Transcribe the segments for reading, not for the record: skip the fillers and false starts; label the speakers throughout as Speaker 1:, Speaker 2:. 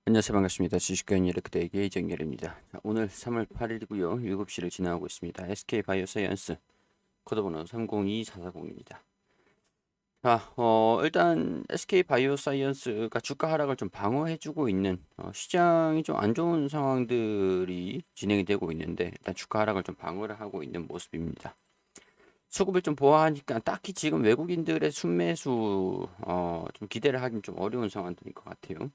Speaker 1: 안녕하세요. 반갑습니다. 주식회원 이렇게되기 이정렬입니다. 오늘 3월 8일이고요. 7시를 지나고 있습니다. SK바이오사이언스 코드번호 302440입니다. 자, 일단 SK바이오사이언스가 주가 하락을 좀 방어해주고 있는 시장이 좀 안 좋은 상황들이 진행이 되고 있는데 일단 주가 하락을 좀 방어를 하고 있는 모습입니다. 수급을 좀 보아하니까 딱히 지금 외국인들의 순매수 좀 기대를 하긴 좀 어려운 상황들인 것 같아요.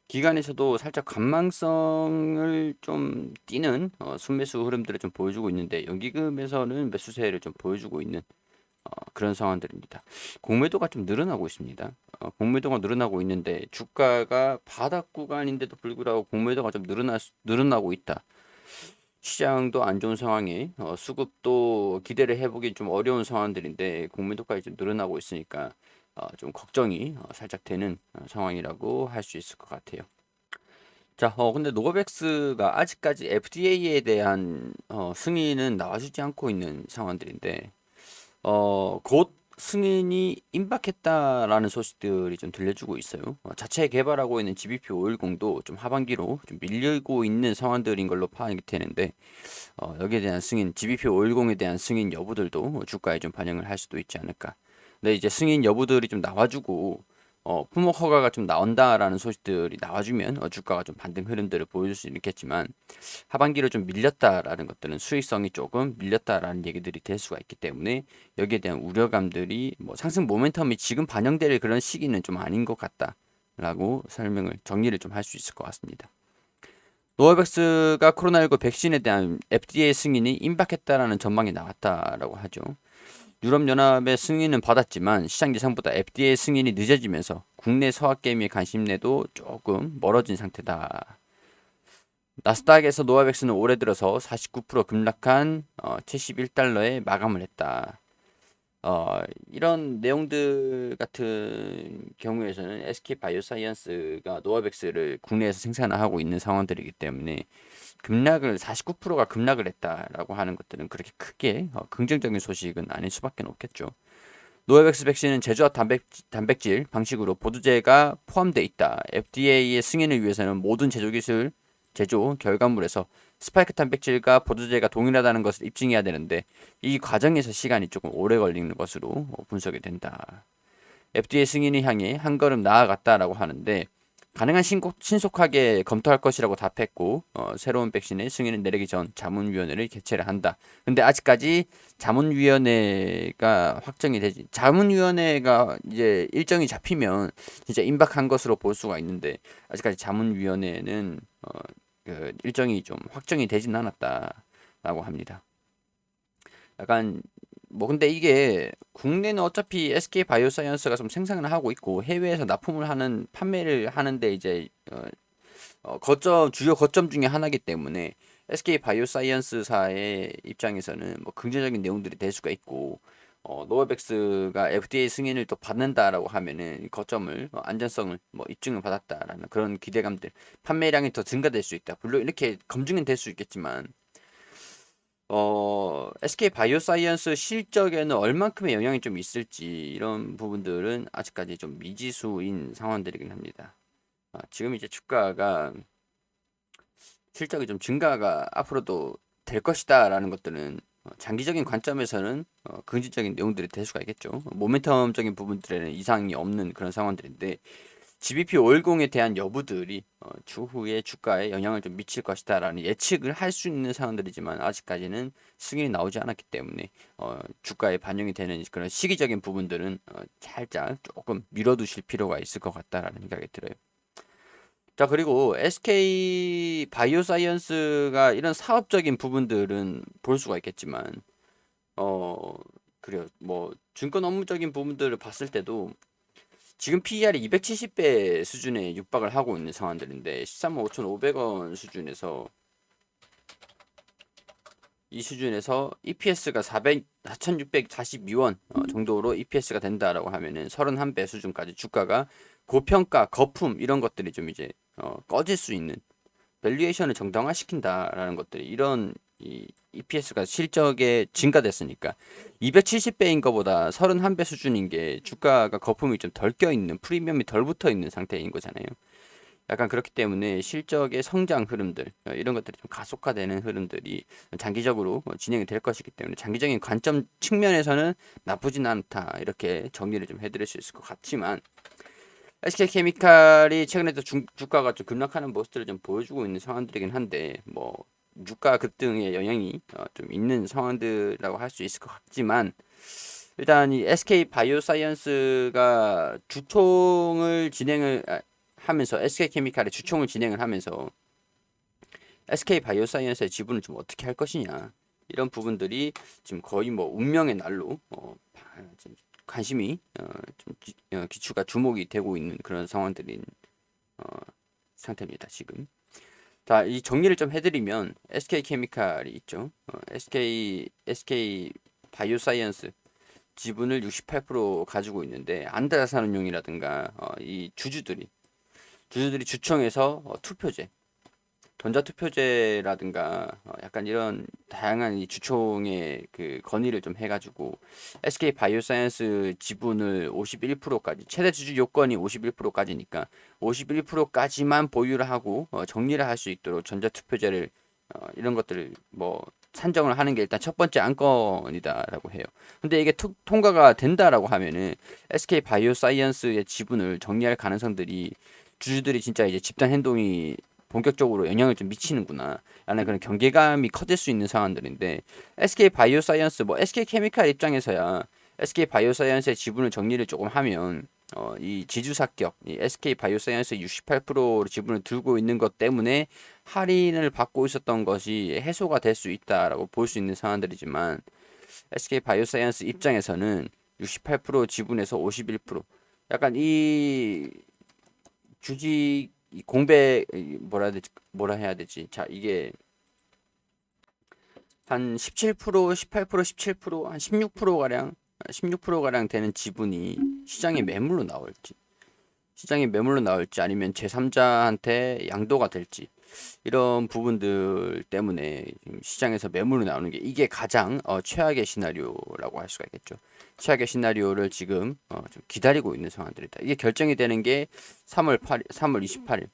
Speaker 1: 기관에서도 살짝 관망성을 좀 띠는 순매수 흐름들을 좀 보여주고 있는데 연기금에서는 매수세를 좀 보여주고 있는 그런 상황들입니다. 공매도가 좀 늘어나고 있습니다. 공매도가 늘어나고 있는데 주가가 바닥 구간인데도 불구하고 공매도가 좀 늘어나고 있다. 시장도 안 좋은 상황에 수급도 기대를 해보기 좀 어려운 상황들인데 공매도까지 좀 늘어나고 있으니까 좀 걱정이 살짝 되는 상황이라고 할 수 있을 것 같아요. 자, 근데 노바백스가 아직까지 FDA에 대한 승인은 나와주지 않고 있는 상황들인데, 곧 승인이 임박했다라는 소식들이 좀 들려주고 있어요. 자체 개발하고 있는 GBP510도 좀 하반기로 좀 밀리고 있는 상황들인 걸로 파악이 되는데, 여기에 대한 승인, GBP510에 대한 승인 여부들도 주가에 좀 반영을 할 수도 있지 않을까. 근데 이제 승인 여부들이 좀 나와주고 품목 허가가 좀 나온다라는 소식들이 나와주면 주가가 좀 반등 흐름들을 보여줄 수 있겠지만 하반기로 좀 밀렸다라는 것들은 수익성이 조금 밀렸다라는 얘기들이 될 수가 있기 때문에 여기에 대한 우려감들이 뭐 상승 모멘텀이 지금 반영될 그런 시기는 좀 아닌 것 같다라고 설명을 정리를 좀 할 수 있을 것 같습니다. 노바백스가 코로나19 백신에 대한 FDA 승인이 임박했다라는 전망이 나왔다라고 하죠. 유럽연합의 승인은 받았지만 시장 예상보다 FDA 승인이 늦어지면서 국내 서학개미의 관심내도 조금 멀어진 상태다. 나스닥에서 노아백스는 올해 들어서 49% 급락한 71달러에 마감을 했다. 이런 내용들 같은 경우에서는 SK바이오사이언스가 노아백스를 국내에서 생산하고 있는 상황들이기 때문에 급락을 49%가 급락을 했다라고 하는 것들은 그렇게 크게 긍정적인 소식은 아닐 수밖에 없겠죠. 노에백스 백신은 제조와 단백질 방식으로 보드제가 포함되어 있다. FDA의 승인을 위해서는 모든 제조 기술, 제조 결과물에서 스파이크 단백질과 보드제가 동일하다는 것을 입증해야 되는데 이 과정에서 시간이 조금 오래 걸리는 것으로 분석이 된다. FDA 승인을 향해 한 걸음 나아갔다라고 하는데 가능한 신속하게 검토할 것이라고 답했고 새로운 백신의 승인을 내리기 전 자문위원회를 개최를 한다. 근데 아직까지 자문위원회가 확정이 되지 자문위원회가 이제 일정이 잡히면 진짜 임박한 것으로 볼 수가 있는데 아직까지 자문위원회는 그 일정이 좀 확정이 되진 않았다라고 합니다. 약간 뭐 근데 이게 국내는 어차피 SK 바이오사이언스가 좀 생산을 하고 있고 해외에서 납품을 하는 판매를 하는데 이제 거점 주요 거점 중에 하나이기 때문에 SK 바이오사이언스사의 입장에서는 뭐 긍정적인 내용들이 될 수가 있고 노바백스가 FDA 승인을 또 받는다라고 하면은 거점을 안전성을 뭐 입증을 받았다라는 그런 기대감들 판매량이 더 증가될 수 있다. 물론 이렇게 검증은 될 수 있겠지만 SK 바이오사이언스 실적에는 얼만큼의 영향이 좀 있을지 이런 부분들은 아직까지 좀 미지수인 상황들이긴 합니다. 지금 이제 주가가 실적이 좀 증가가 앞으로도 될 것이다라는 것들은 장기적인 관점에서는 긍정적인 내용들이 될 수가 있겠죠. 모멘텀적인 부분들에는 이상이 없는 그런 상황들인데 GBP 510에 대한 여부들이 추후에 주가에 영향을 좀 미칠 것이다라는 예측을 할 수 있는 상황들이지만 아직까지는 승인이 나오지 않았기 때문에 주가에 반영이 되는 그런 시기적인 부분들은 살짝 조금 미뤄두실 필요가 있을 것 같다라는 생각이 들어요. 자, 그리고 SK 바이오사이언스가 이런 사업적인 부분들은 볼 수가 있겠지만 어 그래요. 뭐 증권 업무적인 부분들을 봤을 때도 지금 PER이 270배 수준에 육박을 하고 있는 상황들인데 13만 5,500원 수준에서 이 수준에서 EPS가 4,642원 정도로 EPS가 된다라고 하면은 31배 수준까지 주가가 고평가, 거품 이런 것들이 좀 이제 꺼질 수 있는 밸류에이션을 정당화시킨다라는 것들이 이런 이 EPS가 실적에 증가됐으니까 270배인 것보다 31배 수준인 게 주가가 거품이 좀 덜 껴있는 프리미엄이 덜 붙어 있는 상태인 거잖아요. 약간 그렇기 때문에 실적의 성장 흐름들 이런 것들이 좀 가속화되는 흐름들이 장기적으로 진행이 될 것이기 때문에 장기적인 관점 측면에서는 나쁘진 않다 이렇게 정리를 좀 해드릴 수 있을 것 같지만 SK케미칼이 최근에 또 주가가 좀 급락하는 모습들을 좀 보여주고 있는 상황들이긴 한데 뭐 주가 급등의 영향이 좀 있는 상황들이라고 할 수 있을 것 같지만 일단 이 SK 바이오사이언스가 주총을 진행을 하면서 SK 케미칼의 주총을 진행을 하면서 SK 바이오사이언스의 지분을 좀 어떻게 할 것이냐 이런 부분들이 지금 거의 뭐 운명의 날로 좀 관심이 좀 기추가 주목이 되고 있는 그런 상황들인 어, 상태입니다 지금. 자, 이 정리를 좀 해드리면 SK 케미칼이 있죠. SK 바이오사이언스 지분을 68% 가지고 있는데 안드라산업용이라든가 이 주주들이 주총에서 투표제 전자투표제라든가 약간 이런 다양한 이 주총의 그 건의를 좀 해가지고 SK 바이오사이언스 지분을 51%까지 최대 주주 요건이 51%까지니까 51%까지만 보유를 하고 정리를 할 수 있도록 전자투표제를 이런 것들을 뭐 산정을 하는 게 일단 첫 번째 안건이다라고 해요. 근데 이게 통과가 된다라고 하면은 SK 바이오사이언스의 지분을 정리할 가능성들이 주주들이 진짜 이제 집단 행동이 본격적으로 영향을 좀 미치는구나 라는 그런 경계감이 커질 수 있는 상황들인데 SK 바이오사이언스 뭐 SK 케미칼 입장에서야 SK 바이오사이언스의 지분을 정리를 조금 하면 이 지주사격 이 SK 바이오사이언스 68% 지분을 들고 있는 것 때문에 할인을 받고 있었던 것이 해소가 될 수 있다라고 볼 수 있는 상황들이지만 SK 바이오사이언스 입장에서는 68% 지분에서 51% 약간 이 주식 공백 뭐라 해야 되지? 자, 이게 한 17%, 18%, 17%, 한 16% 가량 16% 가량 되는 지분이 시장에 매물로 나올지 아니면 제3자한테 양도가 될지 이런 부분들 때문에 지금 시장에서 매물로 나오는 게 이게 가장 최악의 시나리오라고 할 수가 있겠죠. 최악의 시나리오를 지금 좀 기다리고 있는 상황들이다. 이게 결정이 되는 게 3월 28일,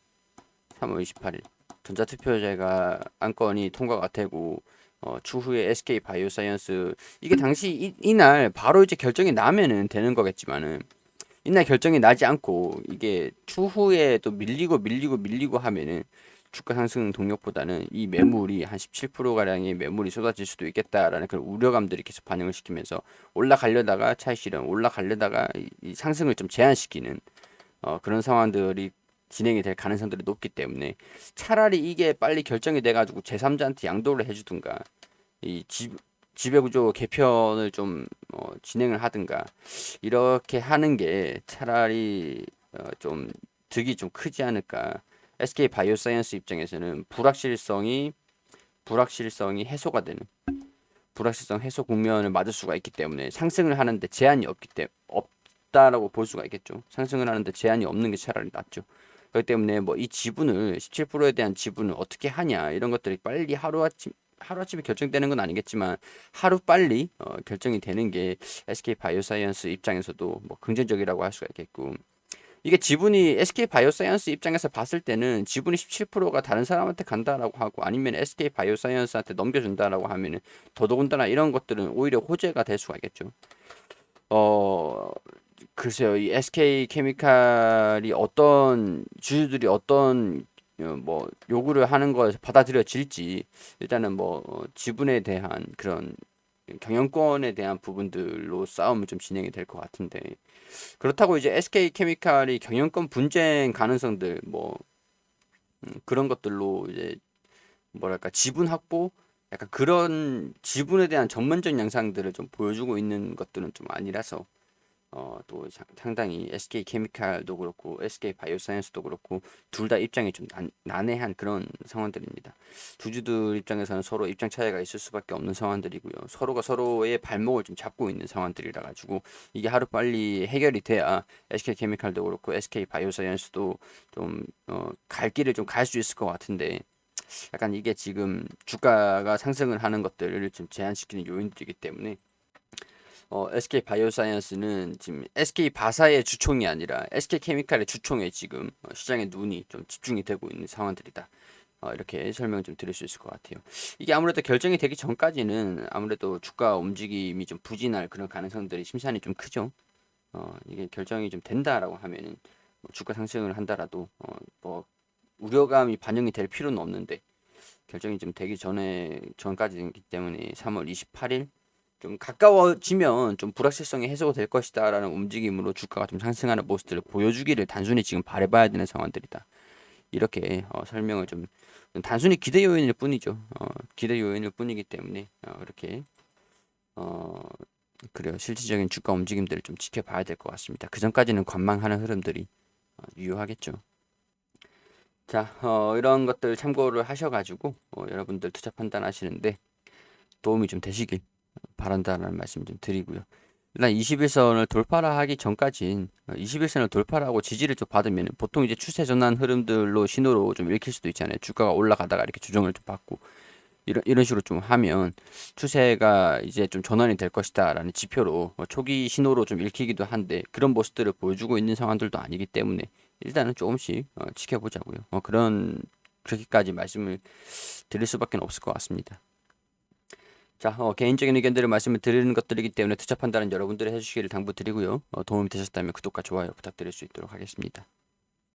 Speaker 1: 3월 28일 전자투표제가 안건이 통과가 되고 추후에 SK 바이오사이언스 이게 당시 이날 바로 이제 결정이 나면은 되는 거겠지만은 이날 결정이 나지 않고 이게 추후에 또 밀리고 하면은 주가 상승 동력보다는 이 매물이 한 17% 가량의 매물이 쏟아질 수도 있겠다라는 그런 우려감들이 계속 반영을 시키면서 올라가려다가 차익 실현 올라가려다가 이 상승을 좀 제한시키는 그런 상황들이 진행이 될 가능성들이 높기 때문에 차라리 이게 빨리 결정이 돼가지고 제3자한테 양도를 해주든가 이 지배구조 개편을 좀 진행을 하든가 이렇게 하는 게 차라리 좀 득이 좀 크지 않을까. SK 바이오사이언스 입장에서는 불확실성이 해소가 되는 불확실성 해소 국면을 맞을 수가 있기 때문에 상승을 하는데 제한이 없다라고 볼 수가 있겠죠. 상승을 하는데 제한이 없는 게 차라리 낫죠. 그렇기 때문에 뭐 이 지분을 17%에 대한 지분을 어떻게 하냐 이런 것들이 빨리 하루아침에 결정되는 건 아니겠지만 하루 빨리 결정이 되는 게 SK 바이오사이언스 입장에서도 뭐 긍정적이라고 할 수가 있겠고 이게 지분이 SK 바이오사이언스 입장에서 봤을 때는 지분이 17%가 다른 사람한테 간다라고 하고 아니면 SK 바이오사이언스한테 넘겨준다라고 하면은 더더군다나 이런 것들은 오히려 호재가 될 수가 있겠죠. 어 글쎄요, 이 SK 케미칼이 어떤 주주들이 어떤 뭐 요구를 하는 것을 받아들여질지 일단은 뭐 지분에 대한 그런 경영권에 대한 부분들로 싸움이 좀 진행이 될 것 같은데 그렇다고 이제 SK 케미칼이 경영권 분쟁 가능성들 뭐 그런 것들로 이제 뭐랄까 지분 확보 약간 그런 지분에 대한 전면적 양상들을 좀 보여주고 있는 것들은 좀 아니라서 또 상당히 SK 케미칼도 그렇고 SK 바이오사이언스도 그렇고 둘 다 입장이 좀 난해한 그런 상황들입니다. 주주들 입장에서는 서로 입장 차이가 있을 수밖에 없는 상황들이고요. 서로가 서로의 발목을 좀 잡고 있는 상황들이라 가지고 이게 하루 빨리 해결이 돼야 SK 케미칼도 그렇고 SK 바이오사이언스도 좀 갈 길을 좀 갈 수 있을 것 같은데 약간 이게 지금 주가가 상승을 하는 것들을 좀 제한시키는 요인들이기 때문에 SK 바이오사이언스는 지금 SK 바사의 주총이 아니라 SK 케미칼의 주총에 지금 시장의 눈이 좀 집중이 되고 있는 상황들이다. 이렇게 설명 좀 드릴 수 있을 것 같아요. 이게 아무래도 결정이 되기 전까지는 아무래도 주가 움직임이 좀 부진할 그런 가능성들이 심산이 좀 크죠. 이게 결정이 좀 된다라고 하면은 뭐 주가 상승을 한다라도 뭐 우려감이 반영이 될 필요는 없는데 결정이 좀 되기 전까지이기 때문에 3월 28일 좀 가까워지면 좀 불확실성이 해소가 될 것이다라는 움직임으로 주가가 좀 상승하는 모습들을 보여주기를 단순히 지금 바라봐야 되는 상황들이다. 이렇게 설명을 좀 단순히 기대 요인일 뿐이죠. 기대 요인일 뿐이기 때문에 이렇게 어, 그래요. 실질적인 주가 움직임들을 좀 지켜봐야 될 것 같습니다. 그 전까지는 관망하는 흐름들이 유효하겠죠. 자, 이런 것들 참고를 하셔가지고 여러분들 투자 판단하시는데 도움이 좀 되시길 바란다는 말씀 좀 드리고요. 일단 21선을 돌파를 하기 전까진 21선을 돌파를 하고 지지를 좀 받으면 보통 이제 추세 전환 흐름들로 신호로 좀 읽힐 수도 있잖아요. 주가가 올라가다가 이렇게 조정을 좀 받고 이런 식으로 좀 하면 추세가 이제 좀 전환이 될 것이다라는 지표로 초기 신호로 좀 읽히기도 한데 그런 모습들을 보여주고 있는 상황들도 아니기 때문에 일단은 조금씩 지켜보자고요. 그렇게까지 말씀을 드릴 수밖에 없을 것 같습니다. 자, 개인적인 의견들을 말씀을 드리는 것들이기 때문에 투자 판단은 여러분들이 해주시기를 당부드리고요. 도움이 되셨다면 구독과 좋아요 부탁드릴 수 있도록 하겠습니다.